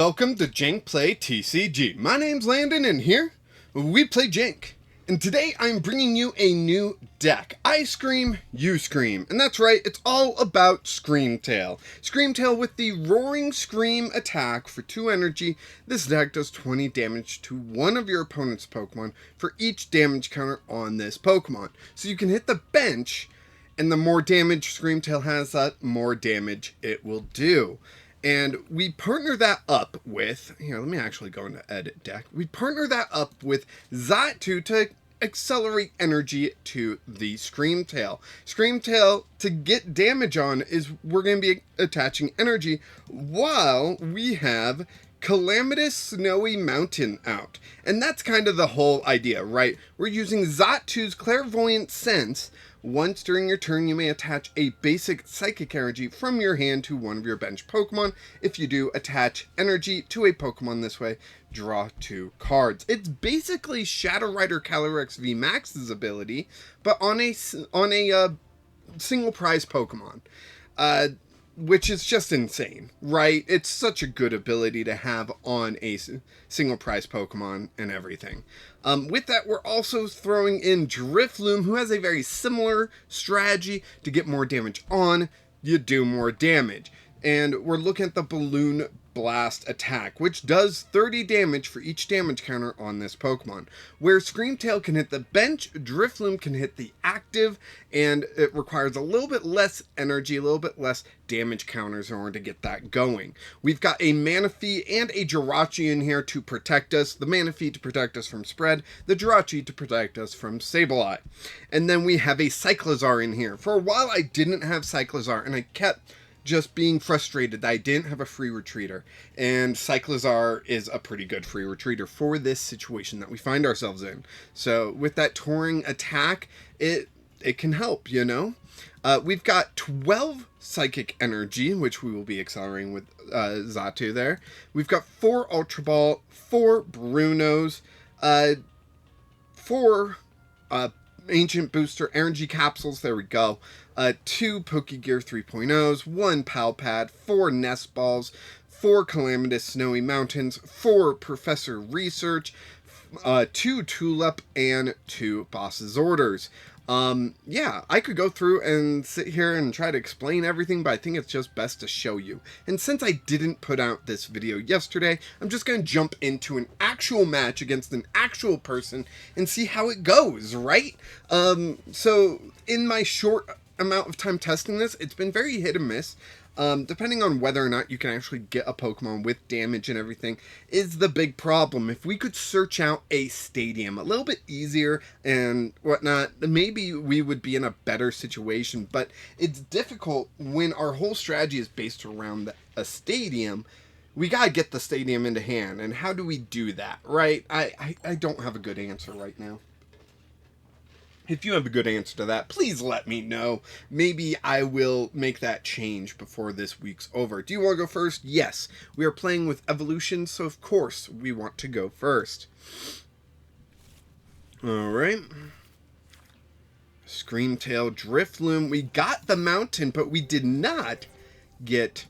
Welcome to Jank Play TCG. My name's Landon and here we play Jank. And today I'm bringing you a new deck. I scream, you scream. And that's right, it's all about Screamtail. Screamtail with the Roaring Scream attack for 2 energy. This deck does 20 damage to one of your opponent's Pokemon for each damage counter on this Pokemon. So you can hit the bench, and the more damage Screamtail has, the more damage it will do. And we partner that up with, here, let me actually go into edit deck. We partner that up with Xatu to accelerate energy to the Screamtail. Screamtail, to get damage on, is we're going to be attaching energy while we have Calamitous Snowy Mountain out. And that's kind of the whole idea, right? We're using Xatu's Clairvoyant Sense. Once during your turn, you may attach a basic psychic energy from your hand to one of your bench Pokemon. If you do, attach energy to a Pokemon this way, draw 2 cards. It's basically Shadow Rider Calyrex V Max's ability, but on a single prize Pokemon. Which is just insane, right? It's such a good ability to have on a single prize Pokemon and everything. With that, we're also throwing in Drifloon, who has a very similar strategy. To get more damage on, you do more damage. And we're looking at the Balloon Blast attack, which does 30 damage for each damage counter on this Pokemon. Where Screamtail can hit the bench, Drifloon can hit the active, and it requires a little bit less energy, a little bit less damage counters in order to get that going. We've got a Manaphy and a Jirachi in here to protect us. The Manaphy to protect us from spread, the Jirachi to protect us from Sableye. And then we have a Cyclizar in here. For a while I didn't have Cyclizar, and I kept just being frustrated that I didn't have a free retreater, and Cyclizar is a pretty good free retreater for this situation that we find ourselves in. So with that touring attack, it can help, you know. We've got 12 psychic energy, which we will be accelerating with Xatu there. We've got 4 Ultra Ball, 4 Brunos, 4 Ancient Booster Energy Capsules, there we go. 2 Pokégear 3.0s, 1 Pal Pad, 4 Nest Balls, 4 Calamitous Snowy Mountains, 4 Professor Research, 2 Tulip, and 2 Boss's Orders. Yeah, I could go through and sit here and try to explain everything, but I think it's just best to show you. And since I didn't put out this video yesterday, I'm just going to jump into an actual match against an actual person and see how it goes, right? So in my short amount of time testing this, it's been very hit and miss. Depending on whether or not you can actually get a Pokemon with damage and everything is the big problem. If we could search out a stadium a little bit easier and whatnot, maybe we would be in a better situation. But it's difficult when our whole strategy is based around a stadium. We gotta get the stadium into hand, and how do we do that, right? I don't have a good answer right now. If you have a good answer to that, please let me know. Maybe I will make that change before this week's over. Do you want to go first? Yes. We are playing with Evolution, so of course we want to go first. Alright. Screamtail, Drifloon. We got the mountain, but we did not get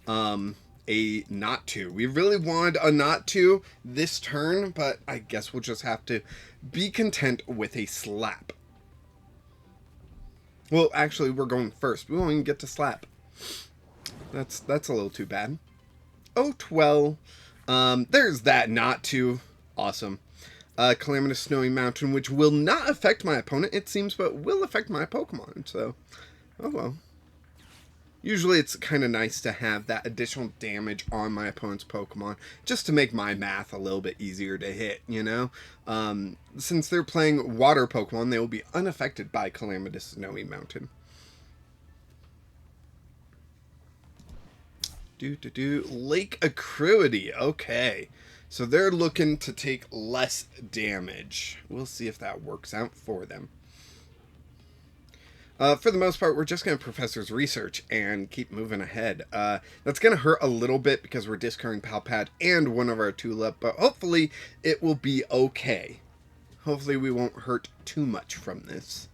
a Natu. We really wanted a Natu this turn, but I guess we'll just have to be content with a slap. Well, actually, we're going first. We won't even get to slap. That's a little too bad. Oh, 12. There's that Natu. Awesome. Calamitous Snowy Mountain, which will not affect my opponent, it seems, but will affect my Pokemon. So, oh well. Usually it's kind of nice to have that additional damage on my opponent's Pokemon, just to make my math a little bit easier to hit, you know? Since they're playing water Pokemon, they will be unaffected by Calamitous Snowy Mountain. Lake Acuity, okay. So they're looking to take less damage. We'll see if that works out for them. For the most part, we're just going to Professor's Research and keep moving ahead. That's going to hurt a little bit because we're discarding Pal Pad and one of our Tulip, but hopefully it will be okay. Hopefully we won't hurt too much from this.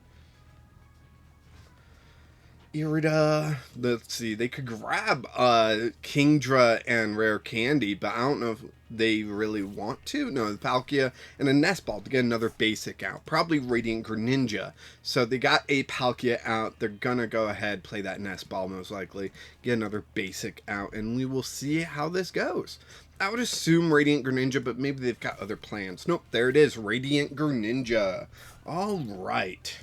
Irida. Let's see. They could grab Kingdra and Rare Candy, but I don't know if they really want to. No, the Palkia and a Nest Ball to get another basic out. Probably Radiant Greninja. So they got a Palkia out. They're gonna go ahead, play that Nest Ball most likely. Get another basic out, and we will see how this goes. I would assume Radiant Greninja, but maybe they've got other plans. Nope, there it is. Radiant Greninja. Alright.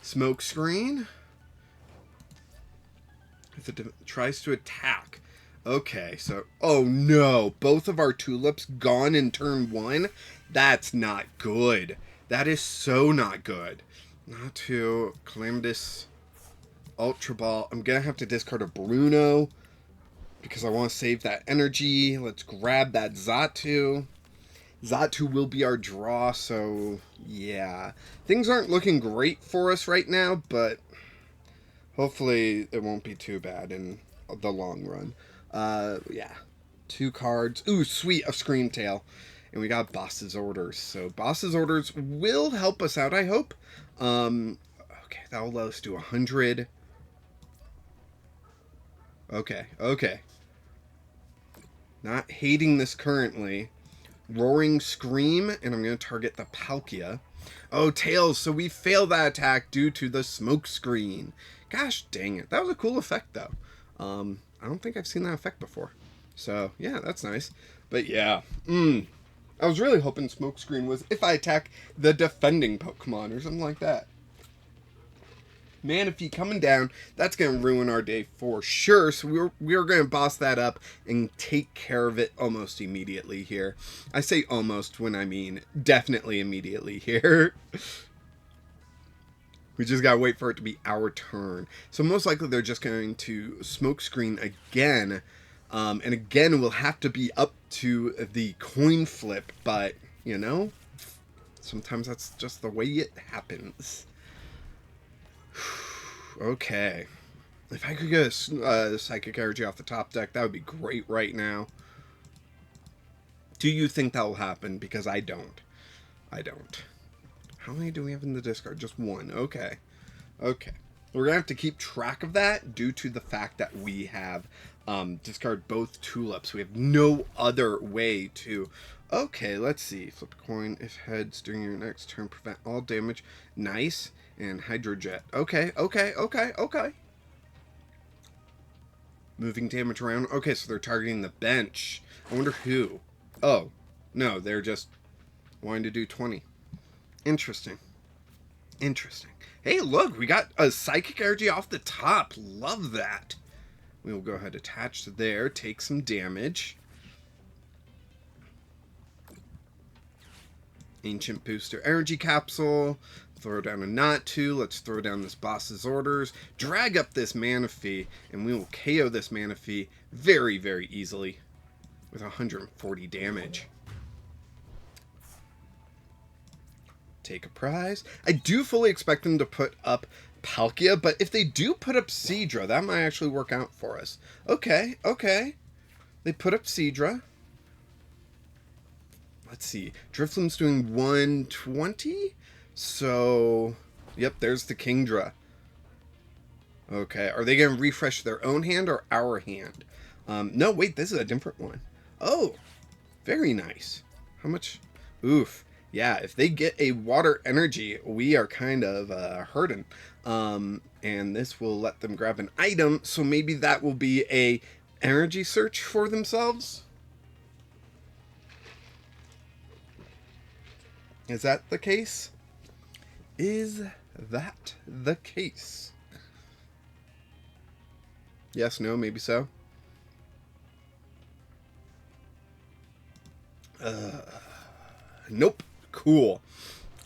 Smoke screen. If it tries to attack. Okay, so... Oh no! Both of our tulips gone in turn 1? That's not good. That is so not good. Natu, Calamitous, Ultra Ball. I'm gonna have to discard a Bruno because I want to save that energy. Let's grab that Xatu. Xatu will be our draw, so yeah. Things aren't looking great for us right now, but hopefully it won't be too bad in the long run. Yeah. 2 cards. Ooh, sweet, a Screamtail. And we got Boss's Orders. So Boss's Orders will help us out, I hope. Okay, that will let us do 100. Okay. Not hating this currently. Roaring Scream, and I'm going to target the Palkia. Oh, Tails, so we fail that attack due to the smoke screen. Gosh dang it. That was a cool effect, though. I don't think I've seen that effect before. So, yeah, that's nice. But, yeah. I was really hoping smoke screen was if I attack the defending Pokemon or something like that. Manaphy coming down, that's going to ruin our day for sure. So we're going to boss that up and take care of it almost immediately here. I say almost when I mean definitely immediately here. We just got to wait for it to be our turn. So most likely they're just going to smoke screen again. And again, we'll have to be up to the coin flip. But, you know, sometimes that's just the way it happens. Okay. If I could get a Psychic Energy off the top deck, that would be great right now. Do you think that will happen? Because I don't. I don't. How many do we have in the discard? Just 1. Okay. Okay. We're going to have to keep track of that due to the fact that we have discard both tulips. We have no other way to... Okay, let's see. Flip a coin. If heads during your next turn, prevent all damage. Nice. And Hydrojet. Okay. Moving damage around. Okay, so they're targeting the bench. I wonder who. Oh, no, they're just wanting to do 20. Interesting. Hey, look, we got a Psychic Energy off the top. Love that. We will go ahead, attach to there, take some damage. Ancient Booster Energy Capsule. Throw down a Natu. Let's throw down this Boss's Orders. Drag up this Manaphy, and we will KO this Manaphy very, very easily with 140 damage. Take a prize. I do fully expect them to put up Palkia, but if they do put up Seadra, that might actually work out for us. Okay. They put up Seadra. Let's see. Drifloon's doing 120. So, yep, there's the Kingdra. Okay, are they going to refresh their own hand or our hand? No, wait, this is a different one. Oh, very nice. How much? Oof. Yeah, if they get a water energy, we are kind of hurting. And this will let them grab an item, so maybe that will be a energy search for themselves. Is that the case? Is that the case? Yes, no, maybe so. Nope. Cool.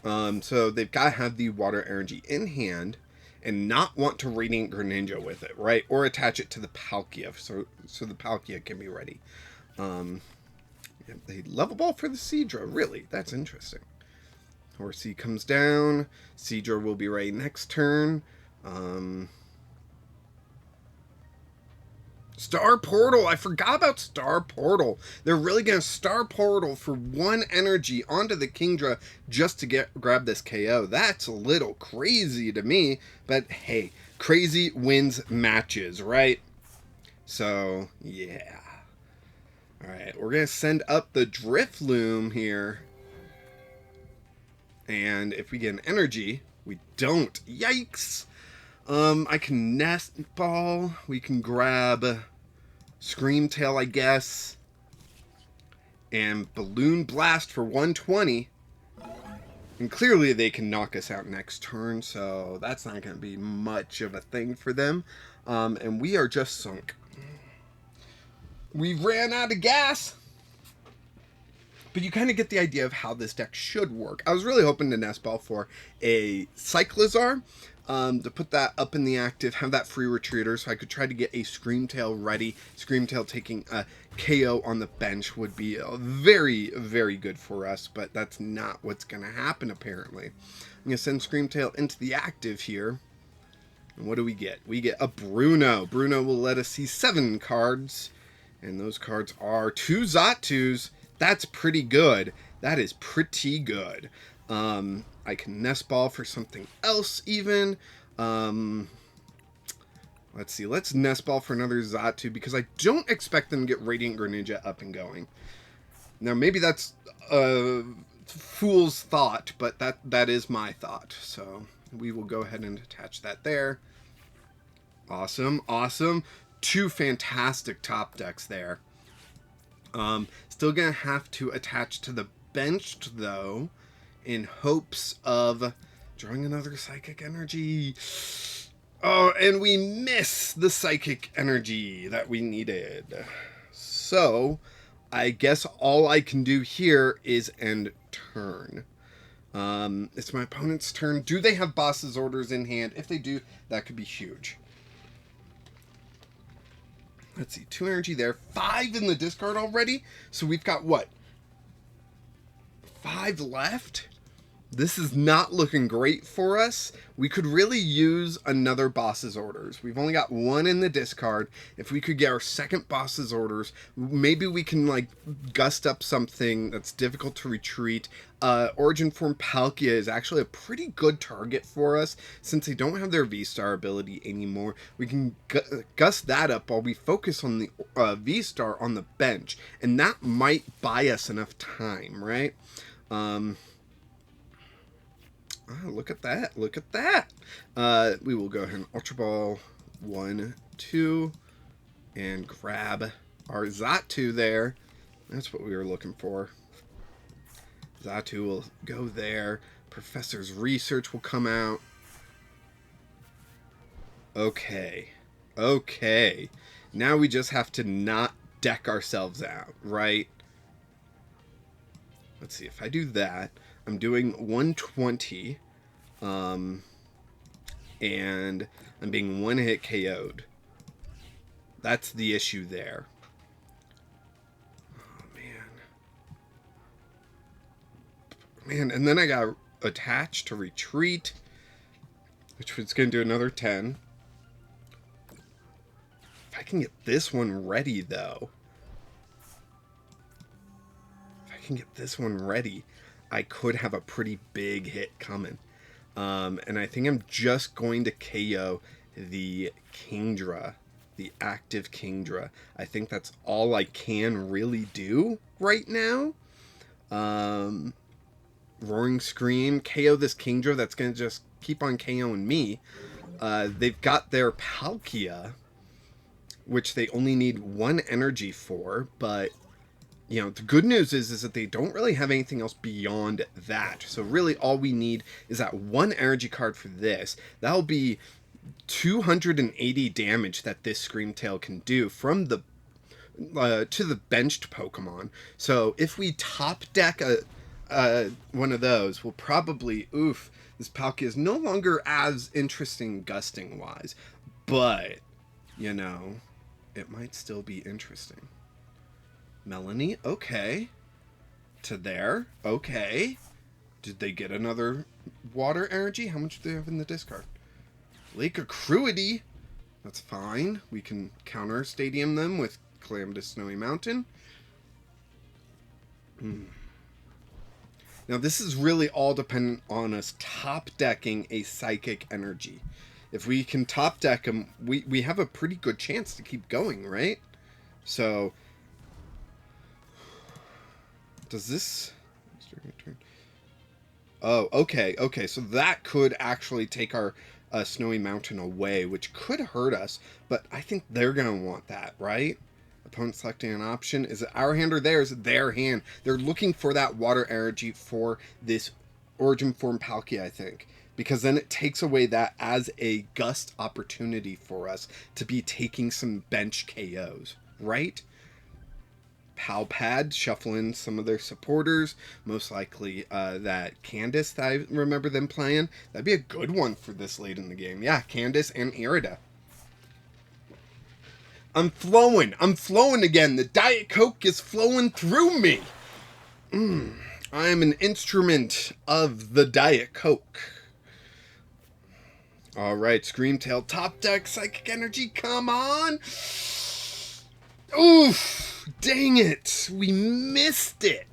So they've got to have the water energy in hand and not want to Radiant Greninja with it, right? Or attach it to the Palkia so the Palkia can be ready. They level ball for the Seadra. Really? That's interesting. Horsey comes down. Seadra will be ready next turn. Star Portal. I forgot about Star Portal. They're really going to Star Portal for 1 energy onto the Kingdra just to grab this KO. That's a little crazy to me, but hey, crazy wins matches, right? So, yeah. Alright, we're going to send up the Drifloon here. And if we get an energy, we don't. Yikes! I can Nest Ball. We can grab Screamtail, I guess. And Balloon Blast for 120. And clearly they can knock us out next turn, so that's not going to be much of a thing for them. And we are just sunk. We ran out of gas. But you kind of get the idea of how this deck should work. I was really hoping to Nest Ball for a Cyclizar, to put that up in the active, have that free retreater, so I could try to get a Screamtail ready. Screamtail taking a KO on the bench would be very, very good for us, but that's not what's going to happen, apparently. I'm going to send Screamtail into the active here. And what do we get? We get a Bruno. Bruno will let us see 7 cards, and those cards are 2 Xatus. That's pretty good. That is pretty good. I can Nest Ball for something else even. Let's see. Let's Nest Ball for another Xatu because I don't expect them to get Radiant Greninja up and going. Now, maybe that's a fool's thought, but that is my thought. So we will go ahead and attach that there. Awesome. Awesome. 2 fantastic top decks there. Still gonna have to attach to the benched though, in hopes of drawing another Psychic Energy. Oh, and we miss the Psychic Energy that we needed. So, I guess all I can do here is end turn. It's my opponent's turn. Do they have boss's orders in hand? If they do, that could be huge. Let's see, 2 energy there, 5 in the discard already. So we've got what? 5 left? This is not looking great for us. We could really use another boss's orders. We've only got 1 in the discard. If we could get our second boss's orders, maybe we can like gust up something that's difficult to retreat. Origin Form Palkia is actually a pretty good target for us since they don't have their V-Star ability anymore. We can gust that up while we focus on the V-Star on the bench, and that might buy us enough time, right? Oh, look at that. Look at that. We will go ahead and Ultra Ball 1, 2, and grab our Xatu there. That's what we were looking for. Xatu will go there. Professor's Research will come out. Okay. Okay. Now we just have to not deck ourselves out, right? Let's see. If I do that, I'm doing 120. And I'm being 1-hit KO'd. That's the issue there. Oh, man, and then I got attached to retreat, which was going to do another 10. If I can get this one ready, though. If I can get this one ready, I could have a pretty big hit coming. And I think I'm just going to KO the Kingdra, the active Kingdra. I think that's all I can really do right now. Roaring Scream, KO this Kingdra that's going to just keep on KOing me. They've got their Palkia, which they only need 1 energy for, but you know, the good news is that they don't really have anything else beyond that. So really all we need is that 1 energy card for this. That'll be 280 damage that this Screamtail can do from the to the benched Pokemon. So if we top deck one of those, we'll probably, oof, this Palkia is no longer as interesting gusting wise, but you know, it might still be interesting. Melanie, okay. To there, okay. Did they get another water energy? How much do they have in the discard? Lake Accruity. That's fine. We can counter stadium them with Calamitous Snowy Mountain. Now this is really all dependent on us top decking a Psychic Energy. If we can top deck them, we have a pretty good chance to keep going, right? So, does this... Oh, okay, okay. So that could actually take our Snowy Mountain away, which could hurt us. But I think they're going to want that, right? Opponent selecting an option. Is it our hand or theirs? Their hand. They're looking for that water energy for this Origin Form Palkia, I think. Because then it takes away that as a gust opportunity for us to be taking some bench KOs, right? Pal Pad, shuffle in some of their supporters. Most likely that Candace that I remember them playing. That'd be a good one for this late in the game. Yeah, Candace and Irida. I'm flowing. I'm flowing again. The Diet Coke is flowing through me. I am an instrument of the Diet Coke. Alright, Screamtail top deck, Psychic Energy, come on! Oof! Dang it! We missed it!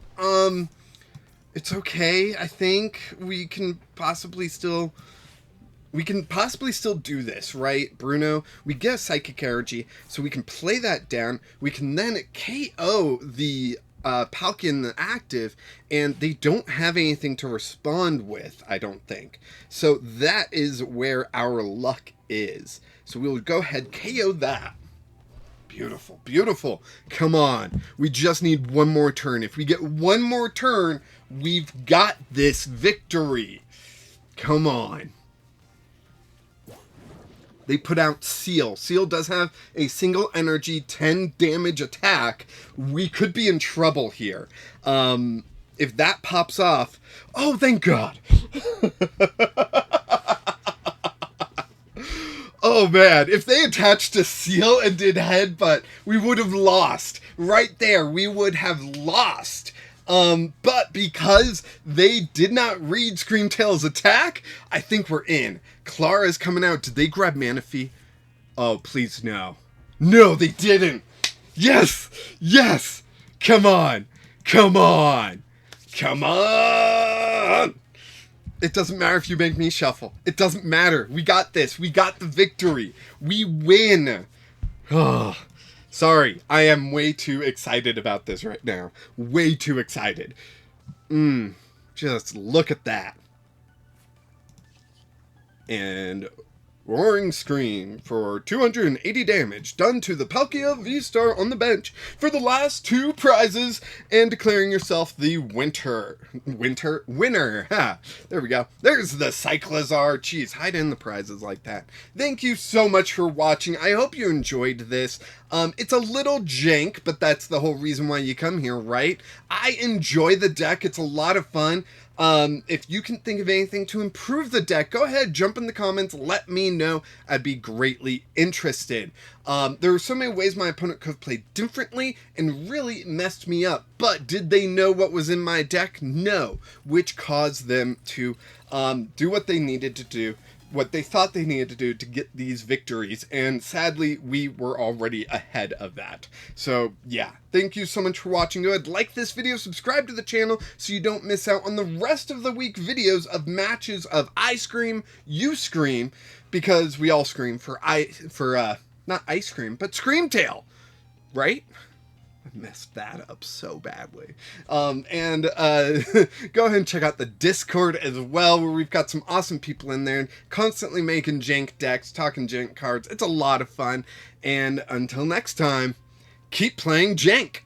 It's okay, I think. We can possibly still do this, right, Bruno? We get a Psychic Energy, so we can play that down. We can then KO the Palkia in the active, and they don't have anything to respond with, I don't think. So that is where our luck is. So we'll go ahead, KO that. Beautiful, beautiful. Come on. We just need one more turn. If we get one more turn, we've got this victory. Come on. They put out Seal. Seal does have a single energy 10 damage attack. We could be in trouble here. If that pops off... Oh, thank God! Oh, man. If they attached a Seal and did Headbutt, we would have lost. Right there, we would have lost. But because they did not read Screamtail's attack, I think we're in. Clara's coming out. Did they grab Manaphy? Oh, please no. No, they didn't. Yes! Yes! Come on! Come on! Come on! It doesn't matter if you make me shuffle. It doesn't matter. We got this. We got the victory. We win. Oh. Sorry, I am way too excited about this right now. Way too excited. Just look at that. And Roaring Scream for 280 damage done to the Palkia V-Star on the bench for the last 2 prizes and declaring yourself the winner. Ha! There we go. There's the Cyclizar. Jeez, hide in the prizes like that. Thank you so much for watching. I hope you enjoyed this. It's a little jank, but that's the whole reason why you come here, right? I enjoy the deck. It's a lot of fun. If you can think of anything to improve the deck, go ahead, jump in the comments, let me know. I'd be greatly interested. There were so many ways my opponent could have played differently and really messed me up, but did they know what was in my deck? No, which caused them to do what they needed to do, what they thought they needed to do to get these victories, and sadly we were already ahead of that. So yeah, thank you so much for watching. Go ahead, like this video, subscribe to the channel so you don't miss out on the rest of the week videos of matches of I Scream, You Scream, because we all scream for not ice cream, but Screamtail, right? I messed that up so badly. Go ahead and check out the Discord as well, where we've got some awesome people in there, constantly making jank decks, talking jank cards. It's a lot of fun. And until next time, keep playing jank.